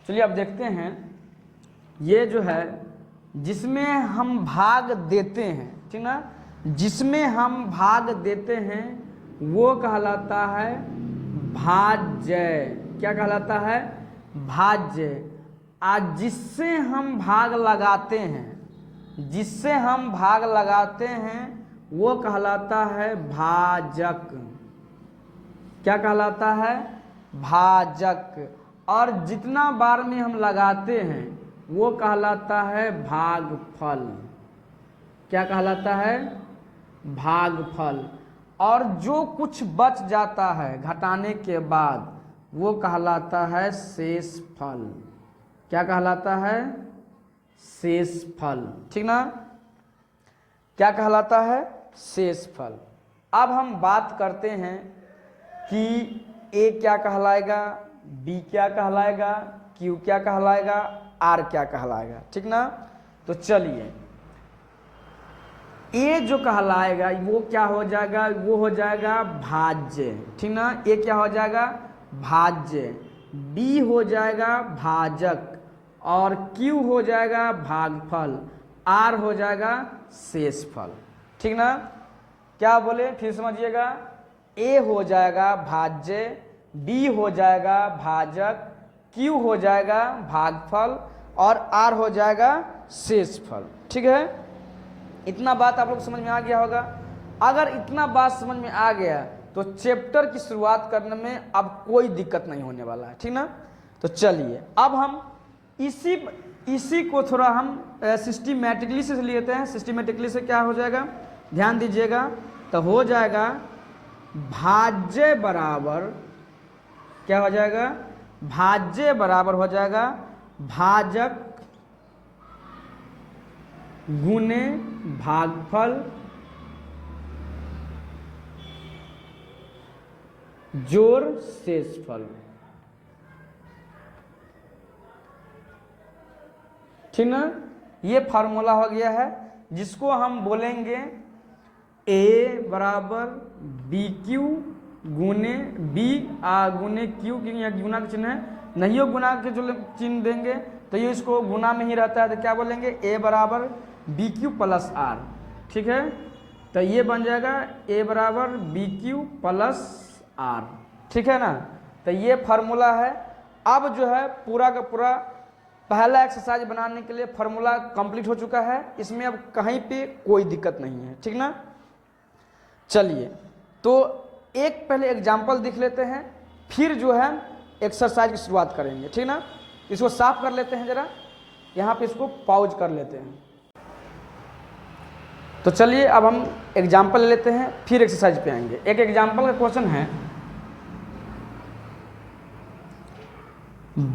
चलिए अब देखते हैं, ये जो है जिसमें हम भाग देते हैं, ठीक ना, जिसमें हम भाग देते हैं वो कहलाता है भाज्य। क्या कहलाता है? भाज्य। आज जिससे हम भाग लगाते हैं, जिससे हम भाग लगाते हैं वो कहलाता है भाजक। क्या कहलाता है? भाजक। और जितना बार में हम लगाते हैं वो कहलाता है भागफल। क्या कहलाता है? भागफल। और जो कुछ बच जाता है घटाने के बाद वो कहलाता है शेषफल। क्या कहलाता है? शेषफल। ठीक ना? क्या कहलाता है? शेषफल। अब हम बात करते हैं कि ए क्या कहलाएगा, बी क्या कहलाएगा, क्यू क्या कहलाएगा, आर क्या कहलाएगा। ठीक ना? तो चलिए, ए जो कहलाएगा वो क्या हो जाएगा? वो हो जाएगा भाज्य। ठीक ना? ए क्या हो जाएगा? भाज्य। बी हो जाएगा भाजक और क्यू हो जाएगा भागफल, आर हो जाएगा शेषफल। ठीक ना? क्या बोले फिर समझिएगा, ए हो जाएगा भाज्य, बी हो जाएगा भाजक, क्यू हो जाएगा भागफल और आर हो जाएगा शेषफल। ठीक है? इतना बात आप लोग समझ में आ गया होगा। अगर इतना बात समझ में आ गया तो चैप्टर की शुरुआत करने में अब कोई दिक्कत नहीं होने वाला है। ठीक ना? तो चलिए अब हम इसी को थोड़ा हम सिस्टमैटिकली से लेते हैं। सिस्टमैटिकली से क्या हो जाएगा, ध्यान दीजिएगा, तो हो जाएगा भाज्य बराबर, क्या हो जाएगा? भाज्य बराबर हो जाएगा भाजक गुने भागफल जोड़ शेषफल। ठीक ना? ये फार्मूला हो गया है जिसको हम बोलेंगे ए बराबर बी क्यू गुने बी गुने क्यू, क्योंकि यहाँ गुना का चिन्ह है, नहीं हो गुना के जो चिन्ह देंगे तो ये इसको गुना में ही रहता है, तो क्या बोलेंगे? ए बराबर बी क्यू प्लस आर। ठीक है? तो ये बन जाएगा ए बराबर बी क्यू प्लस आर। ठीक है ना? तो ये फार्मूला है। अब जो है पूरा का पूरा पहला एक्सरसाइज बनाने के लिए फार्मूला कंप्लीट हो चुका है। इसमें अब कहीं पे कोई दिक्कत नहीं है। ठीक ना? चलिए तो एक पहले एग्जाम्पल देख लेते हैं, फिर जो है एक्सरसाइज की शुरुआत करेंगे। ठीक ना? इसको साफ कर लेते हैं जरा, यहाँ पे इसको पॉज कर लेते हैं। तो चलिए अब हम एग्जाम्पल ले लेते हैं, फिर एक्सरसाइज पे आएंगे। एक एग्जाम्पल का क्वेश्चन है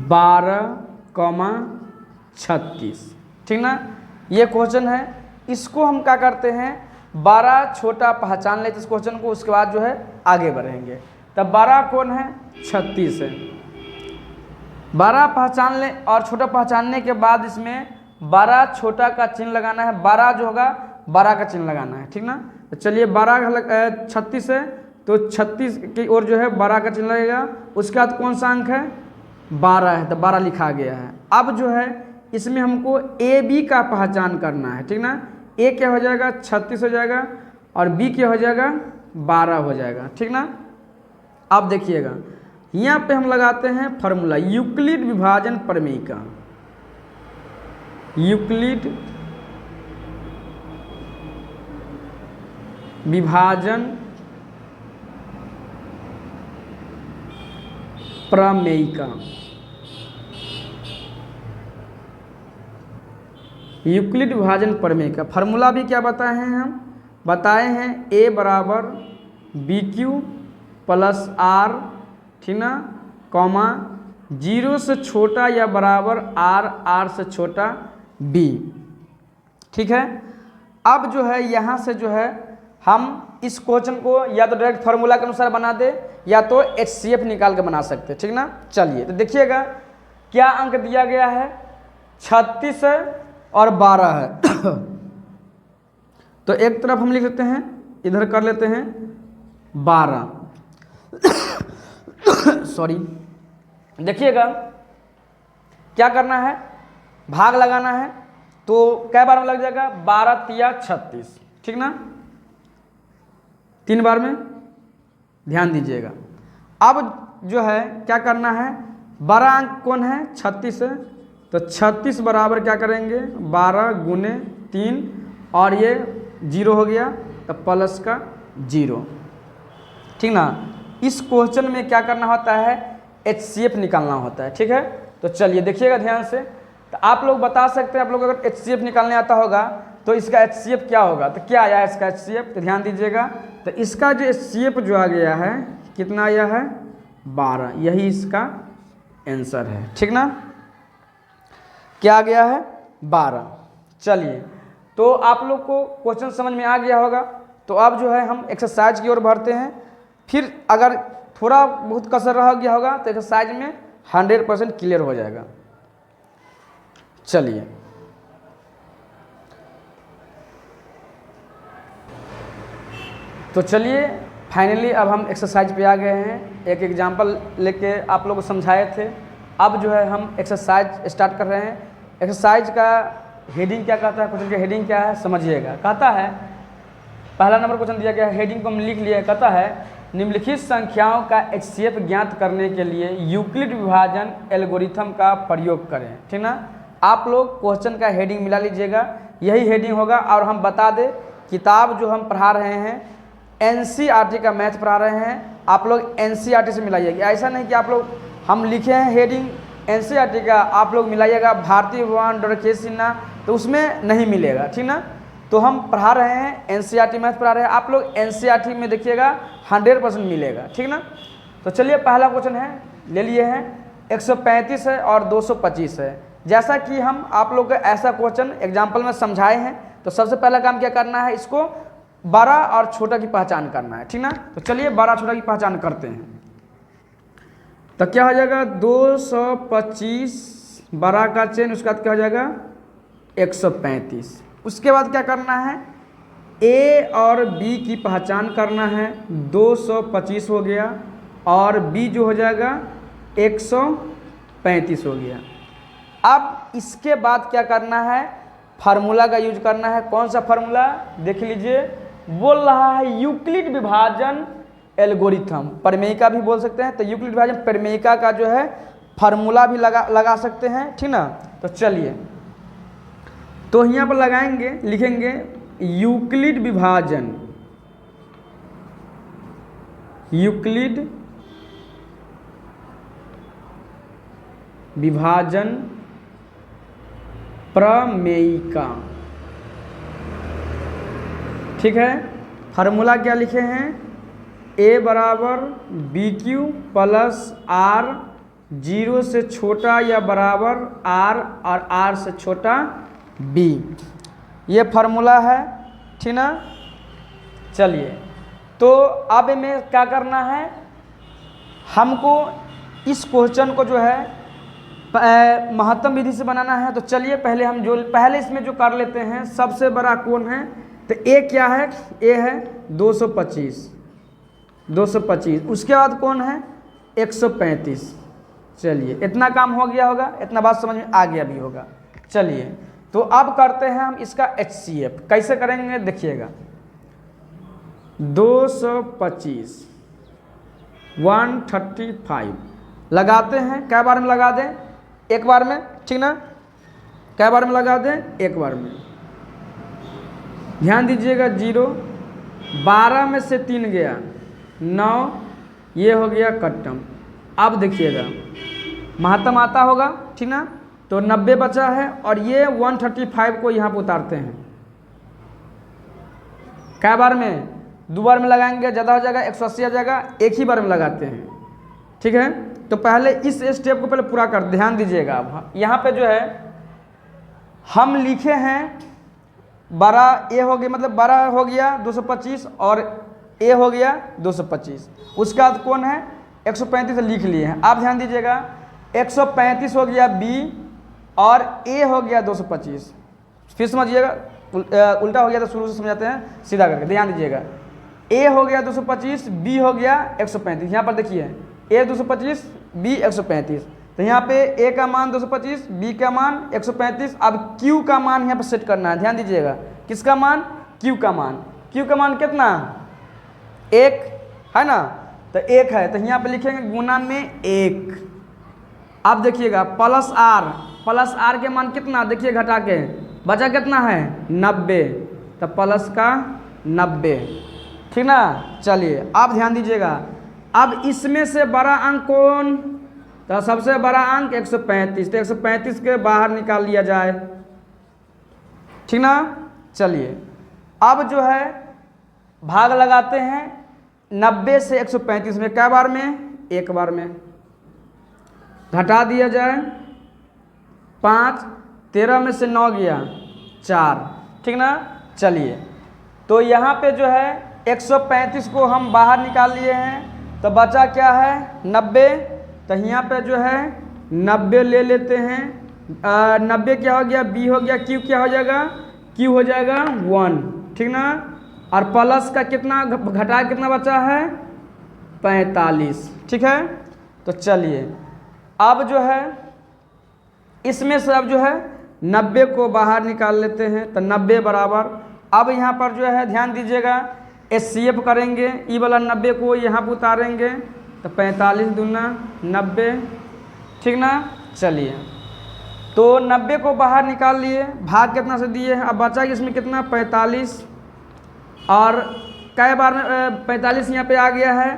12,36। ठीक ना? ये क्वेश्चन है। इसको हम क्या करते हैं, 12 छोटा पहचान लेते इस क्वेश्चन को, उसके बाद जो है आगे बढ़ेंगे। तब 12 कौन है? 36 है। 12 पहचान लें और छोटा पहचानने के बाद इसमें 12 छोटा का चिन्ह लगाना है, 12 जो होगा 12 का चिन्ह लगाना है। ठीक ना? तो चलिए 12 36 है तो 36 की ओर जो है 12 का चिन्ह लगेगा। उसके बाद कौन सा अंक है? 12 है, तो 12 लिखा गया है। अब जो है इसमें हमको ए बी का पहचान करना है। ठीक ना? ए क्या हो जाएगा? 36 हो जाएगा और बी क्या हो जाएगा? 12 हो जाएगा। ठीक ना? अब देखिएगा, यहाँ पे हम लगाते हैं फार्मूला यूक्लिड विभाजन प्रमेय का। यूक्लिड विभाजन प्रमेय का। यूक्लिड विभाजन प्रमेय का फार्मूला भी क्या बताए हैं हम? बताए हैं ए बराबर बी क्यू प्लस आर, ठीक ना, कॉमा 0 से छोटा या बराबर आर, आर से छोटा बी। ठीक है? अब जो है यहाँ से जो है हम इस क्वेश्चन को या तो डायरेक्ट फार्मूला के अनुसार बना दे या तो HCF निकाल के बना सकते हैं। ठीक ना? चलिए तो देखिएगा क्या अंक दिया गया है, 36 है और 12 है। तो एक तरफ हम लिख लेते हैं, इधर कर लेते हैं 12। सॉरी, देखिएगा क्या करना है, भाग लगाना है। तो कै बार में लग जाएगा, 12 तिया 36, ठीक ना, 3 बार में, ध्यान दीजिएगा। अब जो है क्या करना है, बड़ा अंक कौन है, 36 है, तो 36 बराबर क्या करेंगे, 12 गुने 3, और ये 0 हो गया तो प्लस का 0, ठीक ना। इस क्वेश्चन में क्या करना होता है, HCF निकालना होता है, ठीक है। तो चलिए देखिएगा ध्यान से। तो आप लोग बता सकते हैं, आप लोग अगर HCF निकालने आता होगा तो इसका HCF क्या होगा, तो क्या आया है इसका HCF, तो ध्यान दीजिएगा। तो इसका जो HCF जो आ गया है, कितना आया है, 12, यही इसका आंसर है, ठीक ना। क्या आ गया है, 12। चलिए, तो आप लोग को क्वेश्चन समझ में आ गया होगा। तो अब जो है हम एक्सरसाइज की ओर बढ़ते हैं। फिर अगर थोड़ा बहुत कसर रह गया होगा तो एक्सरसाइज में 100% क्लियर हो जाएगा। चलिए, तो चलिए फाइनली अब हम एक्सरसाइज पे आ गए हैं। एक एग्जांपल लेके आप लोगों को समझाए थे, अब जो है हम एक्सरसाइज स्टार्ट कर रहे हैं। एक्सरसाइज का हेडिंग क्या कहता है, क्वेश्चन का हेडिंग क्या है समझिएगा। कहता है, पहला नंबर क्वेश्चन दिया गया है, हेडिंग को हम लिख लिए। कहता है निम्नलिखित संख्याओं का HCF ज्ञात करने के लिए यूक्लिड विभाजन एल्गोरिथम का प्रयोग करें, ठीक ना। आप लोग क्वेश्चन का हेडिंग मिला लीजिएगा, यही हेडिंग होगा। और हम बता दें, किताब जो हम पढ़ा रहे हैं NCERT का मैथ पढ़ा रहे हैं, आप लोग NCERT से मिलाइएगा। ऐसा नहीं कि आप लोग, हम लिखे हैं हेडिंग NCERT का, आप लोग मिलाइएगा भारतीय भवन डॉक्टर के सिन्हा, तो उसमें नहीं मिलेगा, ठीक ना। तो हम पढ़ा रहे हैं NCERT मैथ पढ़ा रहे हैं, आप लोग NCERT में देखिएगा 100% मिलेगा, ठीक ना। तो चलिए पहला क्वेश्चन है, ले लिए हैं, 135 है और 225 है। जैसा कि हम आप लोग को ऐसा क्वेश्चन एग्जाम्पल में समझाए हैं, तो सबसे पहला काम क्या करना है, इसको बड़ा और छोटा की पहचान करना है, ठीक ना। तो चलिए बड़ा छोटा की पहचान करते हैं। तो क्या हो जाएगा, 225 बड़ा का चेन, उसके बाद क्या हो जाएगा 135। उसके बाद क्या करना है, A और B की पहचान करना है। 225 हो गया और B जो हो जाएगा 135 हो गया। अब इसके बाद क्या करना है, फार्मूला का यूज करना है। कौन सा फार्मूला, देख लीजिए, बोल रहा है यूक्लिड विभाजन एल्गोरिथम, प्रमेयिका भी बोल सकते हैं। तो यूक्लिड विभाजन प्रमेयिका का जो है फार्मूला भी लगा सकते हैं, ठीक ना। तो चलिए, तो यहाँ पर लगाएंगे, लिखेंगे यूक्लिड विभाजन, यूक्लिड विभाजन प्रमेयिका, ठीक है। फार्मूला क्या लिखे हैं, A बराबर BQ प्लस R, 0 से छोटा या बराबर R और R से छोटा B, ये फार्मूला है, ठीक ना। चलिए, तो अब में क्या करना है, हमको इस क्वेश्चन को जो है महत्तम विधि से बनाना है। तो चलिए पहले हम जो पहले इसमें जो कर लेते हैं, सबसे बड़ा कौन है, तो A क्या है, A है 225, 225। उसके बाद कौन है 135। चलिए, इतना काम हो गया होगा, इतना बात समझ में आ गया भी होगा। चलिए, तो अब करते हैं हम इसका HCF, कैसे करेंगे देखिएगा। 225 135 लगाते हैं, कै बार में लगा दें, एक बार में, ठीक ना। कै बार में लगा दें, एक बार में। ध्यान दीजिएगा, 0, 12 में से 3 गया 9, ये हो गया कट्टम। अब देखिएगा महत्तम आता होगा, ठीक ना। तो 90 बचा है और ये 135 को यहाँ पर उतारते हैं। कै बार में, 2 बार में लगाएंगे ज़्यादा हो जाएगा, 180 आ जाएगा, एक ही बार में लगाते हैं, ठीक है। तो पहले इस स्टेप को पहले पूरा कर, ध्यान दीजिएगा। अब यहाँ पे जो है हम लिखे हैं बड़ा A हो गया, मतलब बड़ा हो गया 225 और A हो गया 225। उसके बाद कौन है 135 लिख लिए हैं। आप ध्यान दीजिएगा, 135 हो गया B और A हो गया 225। फिर समझिएगा, उल्टा हो गया तो शुरू से समझाते हैं सीधा करके, ध्यान दीजिएगा। A हो गया 225, B हो गया 135। यहाँ पर देखिए A 225 B 135। तो यहाँ पे ए का मान 225, बी का मान 135। अब क्यू का मान यहाँ पे सेट करना है, ध्यान दीजिएगा। किसका मान? क्यू का मान। क्यू का मान कितना? 1 है ना, तो 1 है, तो यहाँ पे लिखेंगे गुना में 1। अब देखिएगा प्लस आर के मान कितना, देखिए घटा के बचा कितना है 90, तो प्लस का 90, ठीक ना। चलिए अब ध्यान दीजिएगा, अब इसमें से बड़ा अंक कौन? तो सबसे बड़ा अंक 135, तो 135 के बाहर निकाल लिया जाए, ठीक ना। चलिए अब जो है भाग लगाते हैं 90 से 135 में, क्या बार में? एक बार में। घटा दिया जाए 5, 13 में से 9 गया 4, ठीक ना। चलिए तो यहाँ पे जो है 135 को हम बाहर निकाल लिए हैं, तो बचा क्या है 90, तो यहाँ पे जो है 90 ले लेते हैं। 90 क्या हो गया? बी हो गया। क्यू क्या हो जाएगा? क्यू हो जाएगा 1, ठीक ना। और प्लस का कितना घटा, कितना बचा है 45, ठीक है। तो चलिए अब जो है इसमें से अब जो है 90 को बाहर निकाल लेते हैं, तो 90 बराबर, अब यहाँ पर जो है ध्यान दीजिएगा HCF करेंगे, ई वाला 90 को यहाँ पर उतारेंगे, तो 45 दूना 90, ठीक ना। चलिए तो 90 को बाहर निकाल लिए, भाग कितना से दिए हैं, अब बचा इसमें कितना 45, और कै बार में 45 यहाँ पे आ गया है।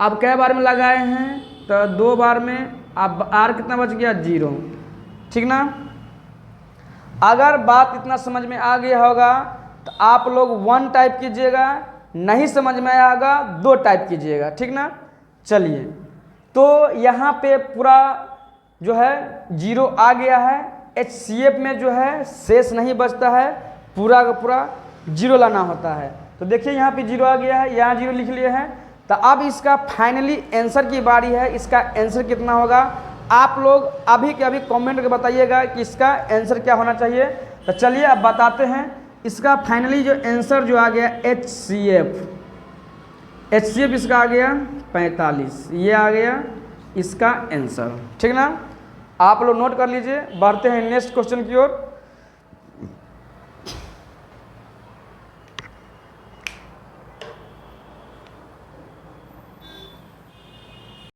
अब कै बार में लगाए हैं, तो 2 बार में। अब आर कितना बच गया 0, ठीक ना। अगर बात इतना समझ में आ गया होगा तो आप लोग 1 टाइप कीजिएगा, नहीं समझ में आएगा 2 टाइप कीजिएगा, ठीक ना। चलिए तो यहाँ पे पूरा जो है 0 आ गया है, HCF में जो है शेष नहीं बचता है, पूरा का पूरा 0 लाना होता है। तो देखिए यहाँ पे 0 आ गया है, यहाँ 0 लिख लिए हैं। तो अब इसका फाइनली आंसर की बारी है, इसका आंसर कितना होगा आप लोग अभी के अभी कमेंट करके बताइएगा कि इसका आंसर क्या होना चाहिए। तो चलिए अब बताते हैं इसका फाइनली जो आंसर जो आ गया HCF इसका आ गया 45, ये आ गया इसका आंसर, ठीक ना। आप लोग नोट कर लीजिए। बढ़ते हैं नेक्स्ट क्वेश्चन की ओर।